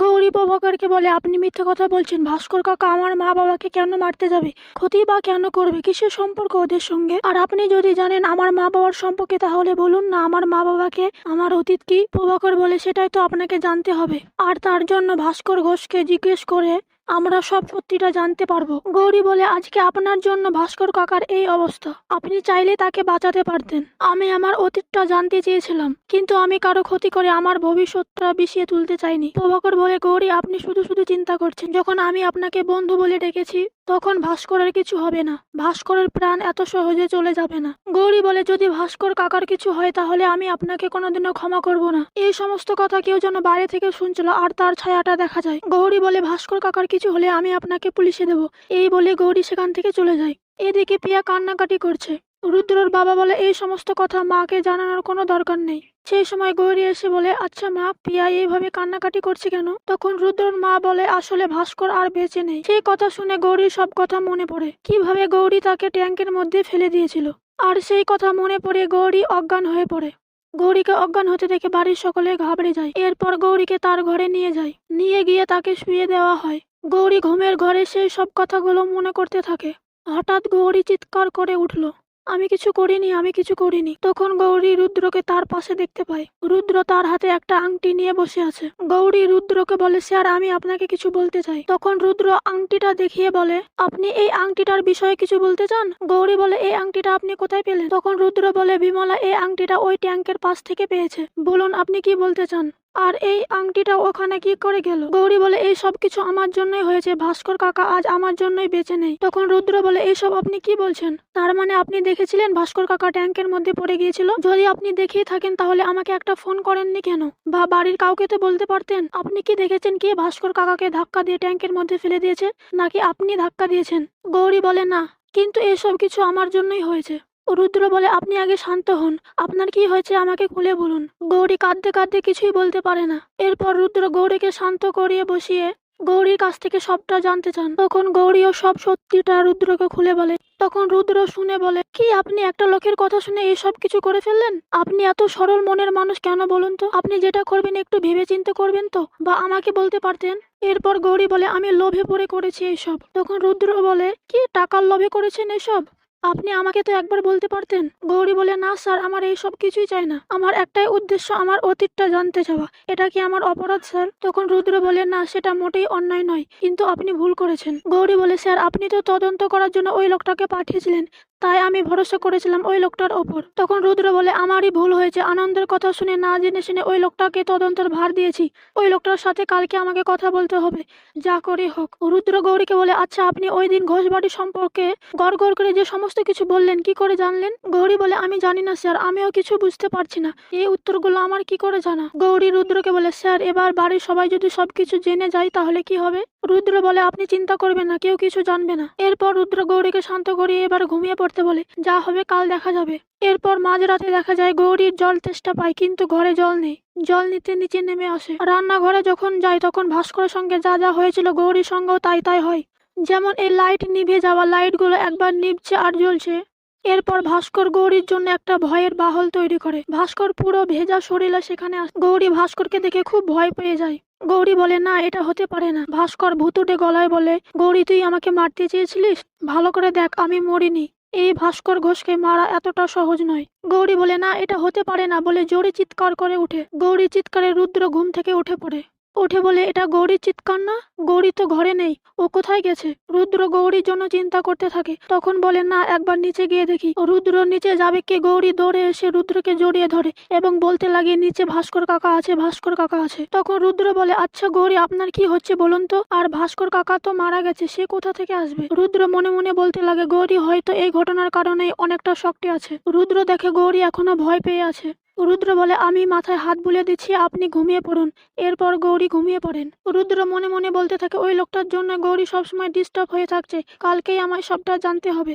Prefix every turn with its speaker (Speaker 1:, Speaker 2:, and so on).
Speaker 1: গৌরী প্রভাকরকে বলে, আপনি মিথ্যে কথা বলছেন। ভাস্কর কাকা আমার মা বাবাকে কেন মারতে যাবে? ক্ষতি বা কেন করবে? কিসের সম্পর্ক ওদের সঙ্গে? আর আপনি যদি জানেন আমার মা বাবার সম্পর্কে, তাহলে বলুন না আমার মা বাবাকে, আমার অতীত কি? প্রভাকর বলে, সেটাই তো আপনাকে জানতে হবে, আর তার জন্য ভাস্কর ঘোষকে জিজ্ঞেস করে আমরা সব সত্যিটা জানতে পারবো। গৌরী বলে, আজকে আপনার জন্য ভাস্কর কাকার এই অবস্থা। আপনি চাইলে তাকে বাঁচাতে পারতেন। আমি আমার অতীতটা জানতে চেয়েছিলাম, কিন্তু আমি কারো ক্ষতি করে আমার ভবিষ্যৎটা বিষিয়ে তুলতে চাইনি। প্রভাকর বলে, গৌরী আপনি শুধু শুধু চিন্তা করছেন। যখন আমি আপনাকে বন্ধু বলে ডেকেছি, তখন ভাস্করের কিছু হবে না। ভাস্করের প্রাণ এত সহজে চলে যাবে না। গৌরী বলে, যদি ভাস্কর কাকার কিছু হয় তাহলে আমি আপনাকে কোনোদিনও ক্ষমা করব না। এই সমস্ত কথা কেউ যেন বাইরে থেকে শুনছিল, আর তার ছায়াটা দেখা যায়। গৌরী বলে, ভাস্কর কাকার কিছু হলে আমি আপনাকে পুলিশে দেব। এই বলে গৌরী সেখান থেকে চলে যায়। এদিকে পিয়া কান্নাকাটি করছে। রুদ্রর বাবা বলে, এই সমস্ত কথা মাকে জানানোর কোনো দরকার নেই। সেই সময় গৌরী এসে বলে, আচ্ছা মা, পিয়া এইভাবে কান্নাকাটি করছে কেন? তখন রুদ্রর মা বলে, আসলে ভাস্কর আর বেঁচে নেই। সেই কথা শুনে গৌরীর সব কথা মনে পড়ে, কিভাবে গৌরী তাকে ট্যাঙ্কের মধ্যে ফেলে দিয়েছিল। আর সেই কথা মনে পড়ে গৌরী অজ্ঞান হয়ে পড়ে। গৌরীকে অজ্ঞান হতে দেখে বাড়ির সকলে ঘাবড়ে যায়। এরপর গৌরীকে তার ঘরে নিয়ে যায়। নিয়ে গিয়ে তাকে শুয়ে দেওয়া হয়। গৌরী ঘুমের ঘরে সেই সব কথাগুলো মনে করতে থাকে। হঠাৎ গৌরী চিৎকার করে উঠল, আমি কিছু করিনি, আমি কিছু করিনি। তখন গৌরী রুদ্রকে তার পাশে দেখতে পায়। রুদ্র তার হাতে একটা আংটি নিয়ে বসে আছে। গৌরী রুদ্রকে বলে, স্যার আমি আপনাকে কিছু বলতে চাই। তখন রুদ্র আংটিটা দেখিয়ে বলে, আপনি এই আংটিটার বিষয়ে কিছু বলতে চান? গৌরী বলে, এই আংটিটা আপনি কোথায় পেলেন? তখন রুদ্র বলে, বিমলা এই আংটিটা ওই ট্যাঙ্কের পাশ থেকে পেয়েছে। বলুন আপনি কি বলতে চান? আর এই আংটিটা ওখানে কি করে গেল? গৌরী বলে, এই সব কিছু আমার জন্যই হয়েছে। ভাস্কর কাকা আজ আমার জন্যই বেঁচে নেই। তখন রুদ্র বলে, এইসব আপনি কি বলছেন? তার মানে আপনি দেখেছিলেন ভাস্কর কাকা ট্যাঙ্কের মধ্যে পড়ে গিয়েছিল? যদি আপনি দেখেই থাকেন তাহলে আমাকে একটা ফোন করেননি কেন? বা বাড়ির কাউকে তো বলতে পারতেন। আপনি কি দেখেছেন কে ভাস্কর কাকাকে ধাক্কা দিয়ে ট্যাঙ্কের মধ্যে ফেলে দিয়েছে, নাকি আপনি ধাক্কা দিয়েছেন? গৌরী বলে, না, কিন্তু এসব কিছু আমার জন্যই হয়েছে। রুদ্র বলে, আপনি আগে শান্ত হন। আপনার কি হয়েছে আমাকে খুলে বলুন। গৌরী কাঁদতে কাঁদতে কিছুই বলতে পারে না। এরপর রুদ্র গৌরীকে শান্ত করিয়ে বসিয়ে গৌরীর কাছ থেকে সবটা জানতে চান। তখন গৌরীও সব সত্যিটা রুদ্রকে খুলে বলে। তখন রুদ্র শুনে বলে, কি আপনি একটা লোকের কথা শুনে এইসব কিছু করে ফেললেন? আপনি এত সরল মনের মানুষ কেন বলুন তো? আপনি যেটা করবেন একটু ভেবে চিন্তে করবেন তো, বা আমাকে বলতে পারতেন। এরপর গৌরী বলে, আমি লোভে পড়ে করেছি এইসব। তখন রুদ্র বলে, কি টাকার লোভে করেছেন এসব? আপনি আমাকে তো একবার বলতে পারতেন। গৌরী বলে, না স্যার, আমার এই সব কিছুই চাই না। আমার একটাই উদ্দেশ্য, আমার অতীতটা জানতে চাওয়া। এটা কি আমার অপরাধ স্যার? তখন রুদ্র বলে, না, সেটা মোটেই অন্যায় নয়, কিন্তু আপনি ভুল করেছেন। গৌরী বলে, স্যার আপনি তো তদন্ত করার জন্য ওই লোকটাকে পাঠিয়েছিলেন, তাই আমি ভরসা করেছিলাম ওই লোকটার ওপর। তখন রুদ্র বলে, আমারই ভুল হয়েছে। আনন্দের কথা শুনে না জেনে শুনে ওই লোকটাকে তদন্তের ভার দিয়েছি। ওই লোকটার সাথে কালকে আমাকে কথা বলতে হবে, যা করে হোক। রুদ্র গৌরীকে বলে, আচ্ছা আপনি ওই দিন ঘোষবাড়ি সম্পর্কে গড় গড় করে যে সমস্ত কিছু বললেন, কি করে জানলেন? গৌরী বলে, আমি জানি না স্যার, আমিও কিছু বুঝতে পারছি না। এই উত্তরগুলো আমার কি করে জানা? গৌরী রুদ্রকে বলে, স্যার এবার বাড়ির সবাই যদি সবকিছু জেনে যায় তাহলে কি হবে? রুদ্র বলে, আপনি চিন্তা করবেন না, কেউ কিছু জানবে না। এরপর রুদ্র গৌরীকে শান্ত করিয়ে এবার ঘুমিয়ে পড়তে বলে, যা হবে কাল দেখা যাবে। এরপর মাঝরাতে দেখা যায় গৌরীর জল তেষ্টা পায়, কিন্তু ঘরে জল নেই। জল নিতে নিচে নেমে আসে। রান্নাঘরে যখন যায় তখন ভাস্করের সঙ্গে যা যা হয়েছিল গৌরীর সঙ্গেও তাই তাই হয়। যেমন এই লাইট নিভে যাওয়া লাইটগুলো একবার নিভছে আর জ্বলছে। এরপর ভাস্কর গৌরীর জন্য একটা ভয়ের বাহল তৈরি করে। ভাস্কর পুরো ভেজা শরীরে সেখানে আসে। গৌরী ভাস্করকে দেখে খুব ভয় পেয়ে যায়। গৌরী বলে, না, এটা হতে পারে না। ভাস্কর ভুতুড়ে গলায় বলে, গৌরী তুই আমাকে মারতে চেয়েছিলিস? ভালো করে দেখ, আমি মরিনি। এই ভাস্কর ঘোষকে মারা এতটা সহজ নয়। গৌরী বলে, না, এটা হতে পারে না বলে জোরে চিৎকার করে উঠে। গৌরী চিৎকারে রুদ্র ঘুম থেকে উঠে পড়ে। উঠে বলে, এটা গৌরীর চিৎকার না? গৌরী তো ঘরে নেই, ও কোথায় গেছে? রুদ্র গৌরীর জন্য চিন্তা করতে থাকে। তখন বলে, না, একবার নিচে গিয়ে দেখি। রুদ্র নিচে যাবে কি গৌরী দৌড়ে এসে রুদ্রকে জড়িয়ে ধরে এবং বলতে লাগে, নিচে ভাস্কর কাকা আছে, ভাস্কর কাকা আছে। তখন রুদ্র বলে, আচ্ছা গৌরী, আপনার কি হচ্ছে বলুন তো? আর ভাস্কর কাকা তো মারা গেছে, সে কোথা থেকে আসবে? রুদ্র মনে মনে বলতে লাগে, গৌরী হয়তো এই ঘটনার কারণেই অনেকটা শক্তি আছে। রুদ্র দেখে গৌরী এখনো ভয় পেয়ে আছে। রুদ্র বলে, আমি মাথায় হাত বুলিয়ে দিচ্ছি, আপনি ঘুমিয়ে পড়ুন। এরপর গৌরী ঘুমিয়ে পড়েন। রুদ্র মনে মনে বলতে থাকে, ওই লোকটার জন্য গৌরী সবসময় ডিস্টার্ব হয়ে থাকছে, কালকেই আমায় সবটা জানতে হবে।